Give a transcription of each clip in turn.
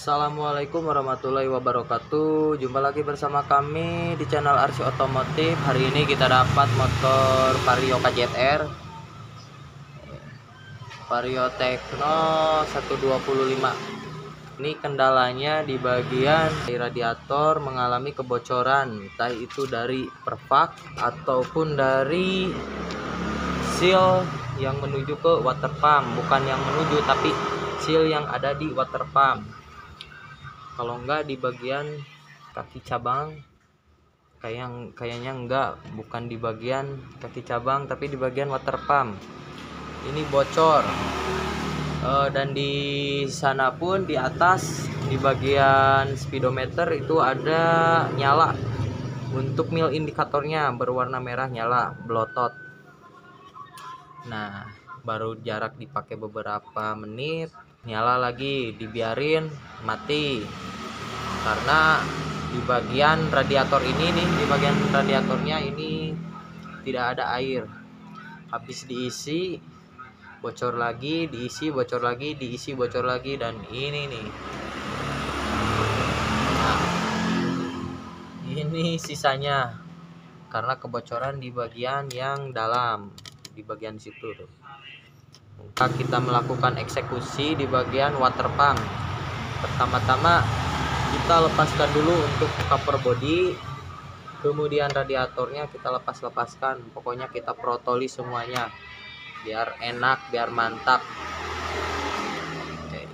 Assalamualaikum warahmatullahi wabarakatuh. Jumpa lagi bersama kami di channel Arsy Otomotif. Hari ini kita dapat motor Vario KZR Vario Tekno 125. Ini kendalanya di bagian radiator mengalami kebocoran, entah itu dari pervak ataupun dari seal yang menuju ke water pump. Bukan yang menuju, tapi seal yang ada di water pump. Kalau enggak di bagian kaki cabang, kayaknya enggak, bukan di bagian kaki cabang tapi di bagian water pump ini bocor. Dan di sana pun di atas di bagian speedometer itu ada nyala untuk mil indikatornya berwarna merah, nyala belotot. Nah, baru jarak dipakai beberapa menit nyala lagi, dibiarin mati karena di bagian radiator ini nih, di bagian radiatornya ini tidak ada air. Habis diisi bocor lagi, diisi bocor lagi, diisi bocor lagi, dan ini nih. Nah, ini sisanya karena kebocoran di bagian yang dalam, di bagian situ tuh. Kita melakukan eksekusi di bagian water pump. Pertama-tama kita lepaskan dulu untuk cover body, kemudian radiatornya kita lepaskan. Pokoknya kita protoli semuanya biar enak, biar mantap. Oke.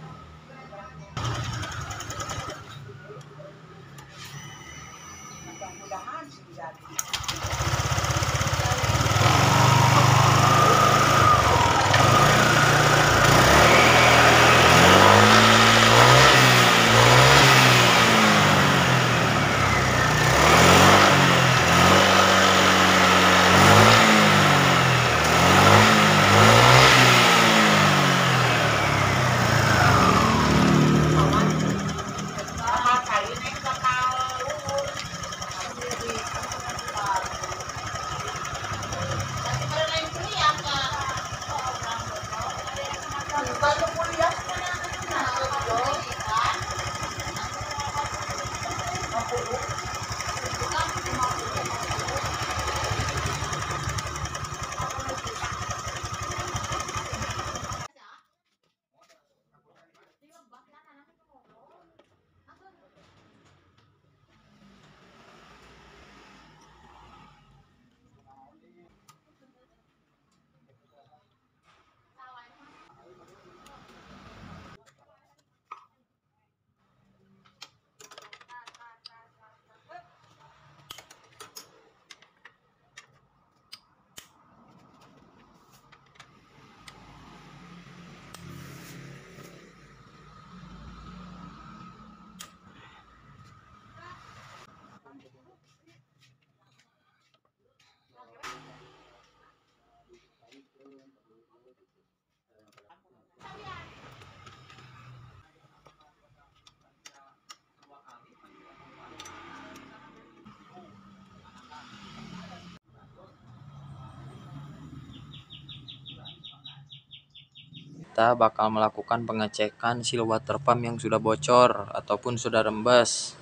Kita bakal melakukan pengecekan seal water pump yang sudah bocor ataupun sudah rembes.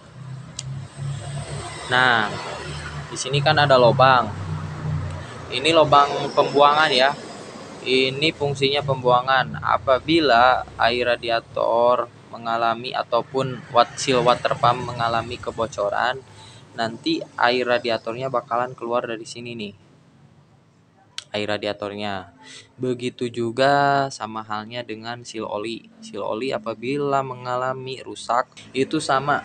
Nah, di sini kan ada lubang. Ini lubang pembuangan ya. Ini fungsinya pembuangan. Apabila air radiator mengalami ataupun seal water pump mengalami kebocoran, nanti air radiatornya bakalan keluar dari sini nih. Air radiatornya. Begitu juga sama halnya dengan seal oli. Seal oli apabila mengalami rusak itu sama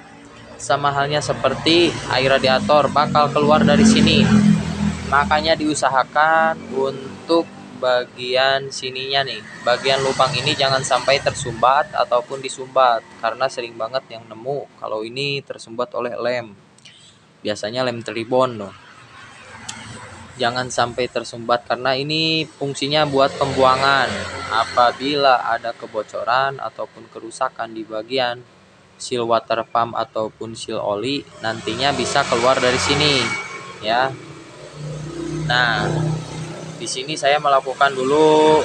halnya seperti air radiator bakal keluar dari sini. Makanya diusahakan untuk bagian sininya nih, bagian lubang ini jangan sampai tersumbat ataupun disumbat, karena sering banget yang nemu kalau ini tersumbat oleh lem. Biasanya lem tribon loh. Jangan sampai tersumbat karena ini fungsinya buat pembuangan. Apabila ada kebocoran ataupun kerusakan di bagian seal water pump ataupun seal oli, nantinya bisa keluar dari sini ya. Nah, di sini saya melakukan dulu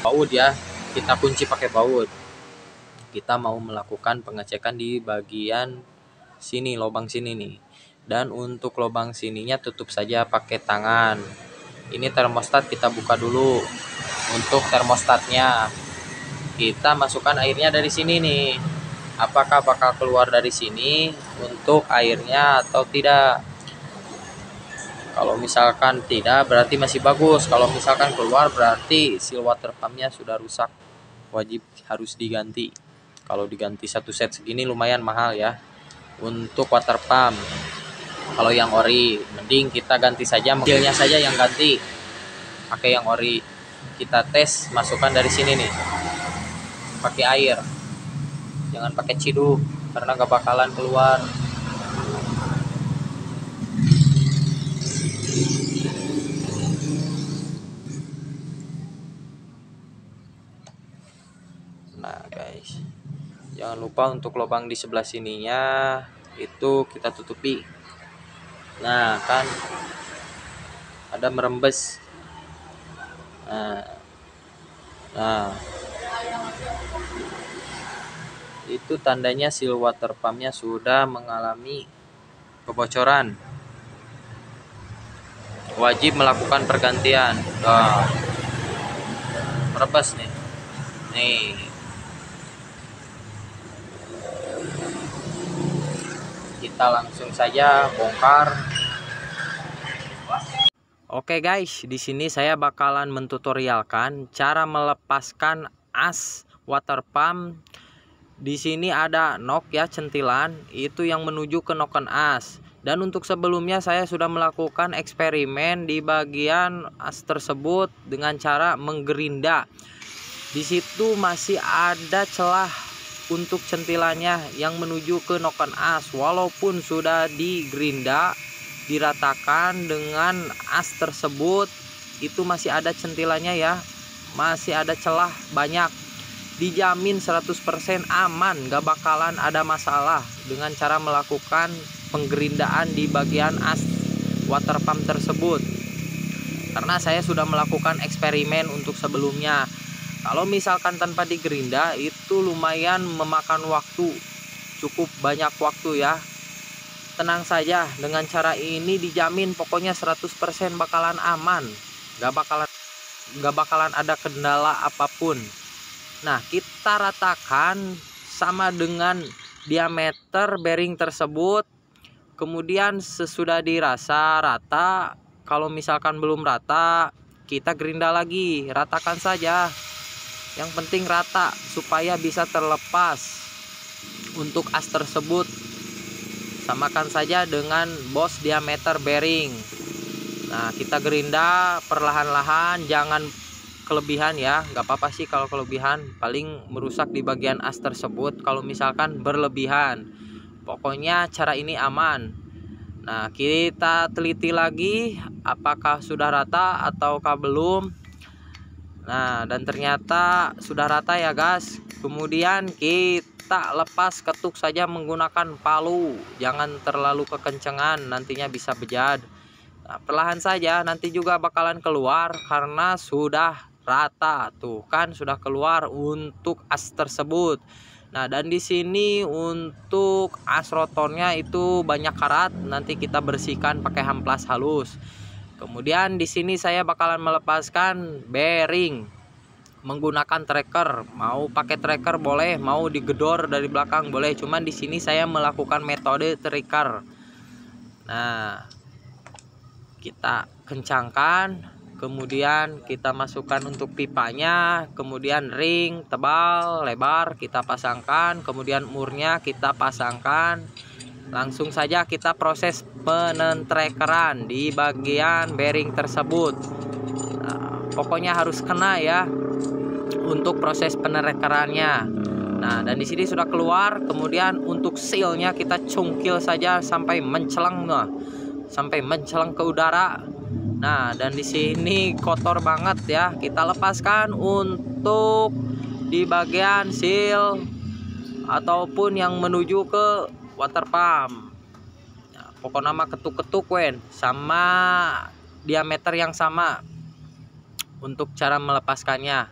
baut ya. Kita kunci pakai baut. kita mau melakukan pengecekan di bagian sini, lubang sini nih. Dan untuk lubang sininya tutup saja pakai tangan. Ini termostat kita buka dulu. Untuk termostatnya kita masukkan airnya dari sini nih. Apakah bakal keluar dari sini untuk airnya atau tidak? Kalau misalkan tidak, berarti masih bagus. Kalau misalkan keluar, berarti seal water pumpnya sudah rusak. Wajib harus diganti. Kalau diganti satu set segini lumayan mahal ya. Untuk water pump, kalau yang ori, mending kita ganti saja, mobilnya saja yang ganti. Pakai yang ori. Kita tes, masukkan dari sini nih. Pakai air. Jangan pakai ciduk, karena gak bakalan keluar. Nah guys, jangan lupa untuk lubang di sebelah sininya itu kita tutupi. Nah kan ada merembes. Nah itu tandanya seal water pumpnya sudah mengalami kebocoran. Wajib melakukan pergantian. Nah, merembes nih. Kita langsung saja bongkar. Oke guys, di sini saya bakalan mentutorialkan cara melepaskan as water pump. Di sini ada nok ya, centilan itu yang menuju ke noken as. Dan untuk sebelumnya saya sudah melakukan eksperimen di bagian as tersebut dengan cara menggerinda. Di situ masih ada celah untuk centilannya yang menuju ke noken as, walaupun sudah digerinda, diratakan dengan as tersebut, itu masih ada centilannya ya, masih ada celah banyak. Dijamin 100% aman, gak bakalan ada masalah dengan cara melakukan penggerindaan di bagian as water pump tersebut, karena saya sudah melakukan eksperimen untuk sebelumnya. Kalau misalkan tanpa digerinda itu lumayan memakan waktu, cukup banyak waktu ya. Tenang saja, dengan cara ini dijamin pokoknya 100% bakalan aman, gak bakalan ada kendala apapun. Nah, kita ratakan sama dengan diameter bearing tersebut. Kemudian sesudah dirasa rata, kalau misalkan belum rata, kita gerinda lagi, ratakan saja. Yang penting rata supaya bisa terlepas. Untuk as tersebut samakan saja dengan bos diameter bearing. Nah, kita gerinda perlahan-lahan, jangan kelebihan ya, nggak apa-apa sih kalau kelebihan, paling merusak di bagian as tersebut kalau misalkan berlebihan. Pokoknya cara ini aman. Nah, kita teliti lagi apakah sudah rata ataukah belum. Nah, dan ternyata sudah rata ya guys. Kemudian kita lepas ketuk saja menggunakan palu, jangan terlalu kekencengan, nantinya bisa bejat. Nah, perlahan saja, nanti juga bakalan keluar karena sudah rata. Tuh kan sudah keluar untuk as tersebut. Nah, dan di sini untuk as rotornya itu banyak karat, nanti kita bersihkan pakai amplas halus. Kemudian di sini saya bakalan melepaskan bearing menggunakan tracker. Mau pakai tracker boleh, mau digedor dari belakang boleh. Cuman di sini saya melakukan metode tracker. Nah, kita kencangkan, kemudian kita masukkan untuk pipanya, kemudian ring tebal lebar kita pasangkan, kemudian murnya kita pasangkan. Langsung saja kita proses penentrekeran di bagian bearing tersebut. Nah, pokoknya harus kena ya untuk proses penentrekerannya. Nah, dan di sini sudah keluar. Kemudian untuk sealnya kita cungkil saja sampai mencelang, sampai mencelang ke udara. Nah, dan di sini kotor banget ya. Kita lepaskan untuk di bagian seal ataupun yang menuju ke water pump. Nah, pokoknya nama ketuk-ketuk wen sama diameter yang sama untuk cara melepaskannya.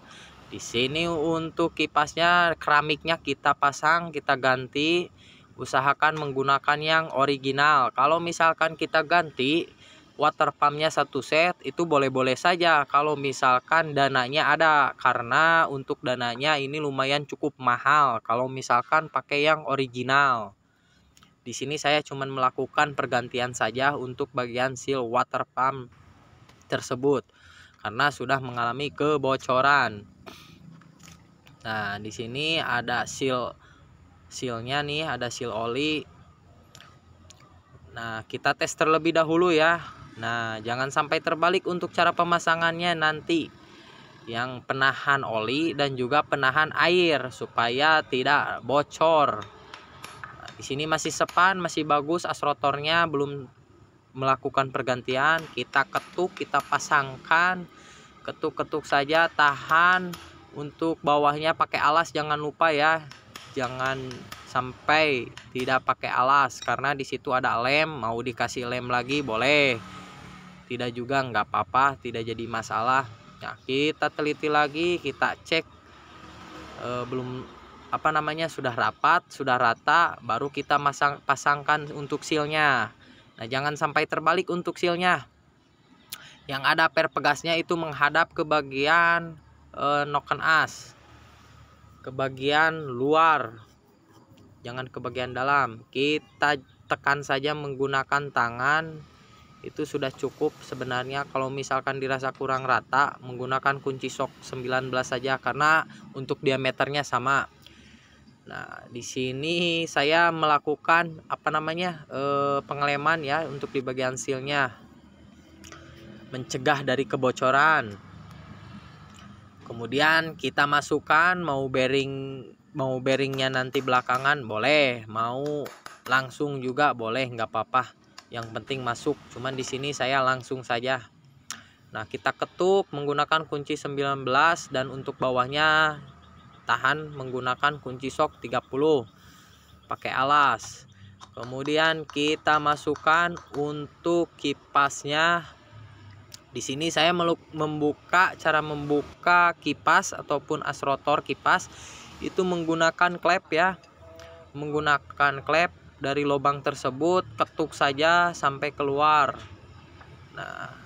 Di sini untuk kipasnya, keramiknya kita pasang, kita ganti. Usahakan menggunakan yang original. Kalau misalkan kita ganti water pumpnya satu set, itu boleh-boleh saja kalau misalkan dananya ada, karena untuk dananya ini lumayan cukup mahal kalau misalkan pakai yang original. Di sini saya cuma melakukan pergantian saja untuk bagian seal water pump tersebut karena sudah mengalami kebocoran. Nah, di sini ada sealnya nih, ada seal oli. Nah, kita tes terlebih dahulu ya. Nah, jangan sampai terbalik untuk cara pemasangannya nanti. Yang penahan oli dan juga penahan air supaya tidak bocor. Nah, di sini masih sepan, masih bagus asrotornya, belum melakukan pergantian. Kita ketuk, kita pasangkan. Ketuk-ketuk saja, tahan. Untuk bawahnya pakai alas jangan lupa ya. Jangan sampai tidak pakai alas karena di situ ada lem. Mau dikasih lem lagi boleh, tidak juga nggak apa-apa, tidak jadi masalah. Nah, kita teliti lagi, kita cek belum sudah rapat, sudah rata, baru kita pasangkan untuk sealnya. Nah, jangan sampai terbalik untuk sealnya. Yang ada per pegasnya itu menghadap ke bagian noken as, ke bagian luar, jangan ke bagian dalam. Kita tekan saja menggunakan tangan, itu sudah cukup sebenarnya. Kalau misalkan dirasa kurang rata, menggunakan kunci sok 19 saja karena untuk diameternya sama. Nah, di sini saya melakukan pengeleman ya untuk di bagian sealnya, mencegah dari kebocoran. Kemudian kita masukkan, mau bearingnya nanti belakangan boleh, mau langsung juga boleh, nggak apa-apa. Yang penting masuk. Cuman di sini saya langsung saja. Nah, kita ketuk menggunakan kunci 19 dan untuk bawahnya tahan menggunakan kunci sok 30 pakai alas. Kemudian kita masukkan untuk kipasnya. Di sini saya cara membuka kipas ataupun asrotor kipas itu menggunakan klep ya. Menggunakan klep dari lubang tersebut, ketuk saja sampai keluar. Nah,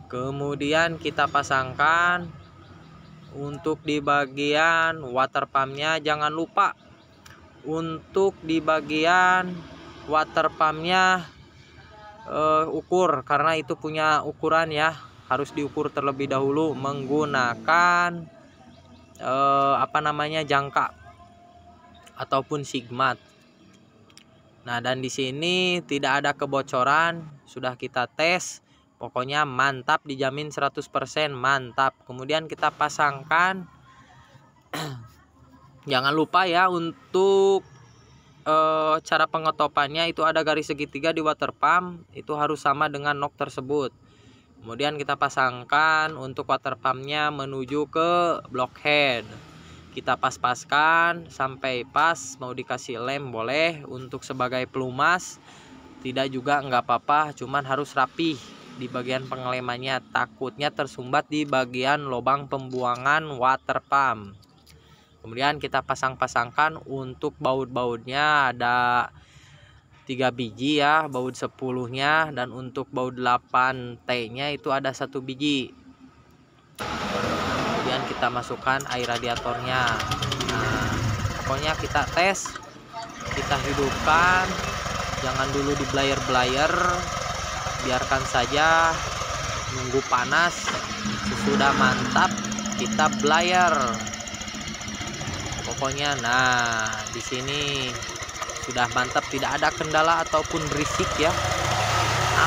kemudian kita pasangkan untuk di bagian water pumpnya. Jangan lupa untuk di bagian water pumpnya ukur, karena itu punya ukuran ya, harus diukur terlebih dahulu menggunakan jangka ataupun sigmat. Nah, dan di sini tidak ada kebocoran, sudah kita tes, pokoknya mantap, dijamin 100% mantap. Kemudian kita pasangkan. Jangan lupa ya untuk cara pengetopannya itu ada garis segitiga di water pump, itu harus sama dengan nok tersebut. Kemudian kita pasangkan untuk water pumpnya menuju ke blockhead. Kita pas-paskan sampai pas, mau dikasih lem boleh, untuk sebagai pelumas tidak juga nggak apa-apa, cuman harus rapih di bagian pengelemannya, takutnya tersumbat di bagian lubang pembuangan water pump. Kemudian kita pasangkan untuk baut-bautnya, ada 3 biji ya, baut 10-nya, dan untuk baut 8T-nya itu ada 1 biji. Kemudian kita masukkan air radiatornya. Nah, pokoknya kita tes, kita hidupkan, jangan dulu di blayer-blayer, biarkan saja nunggu panas. Sesudah mantap kita blayer. Pokoknya nah, di sini sudah mantap, tidak ada kendala ataupun berisik ya.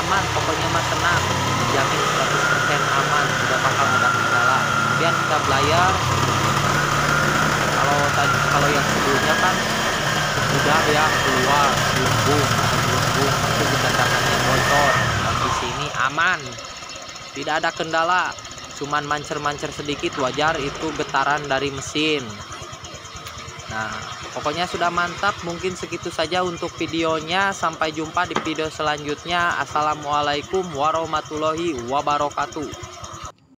Aman, pokoknya mah tenang, dijamin 100% aman, tidak bakal ada kendala. Kemudian kita blayer. Kalau yang sebelumnya kan udah ya keluar bumbung itu ditandanya bocor. Dan di sini aman, tidak ada kendala, cuman mancer-mancer sedikit, wajar, itu getaran dari mesin. Nah, pokoknya sudah mantap. Mungkin segitu saja untuk videonya. Sampai jumpa di video selanjutnya. Assalamualaikum warahmatullahi wabarakatuh.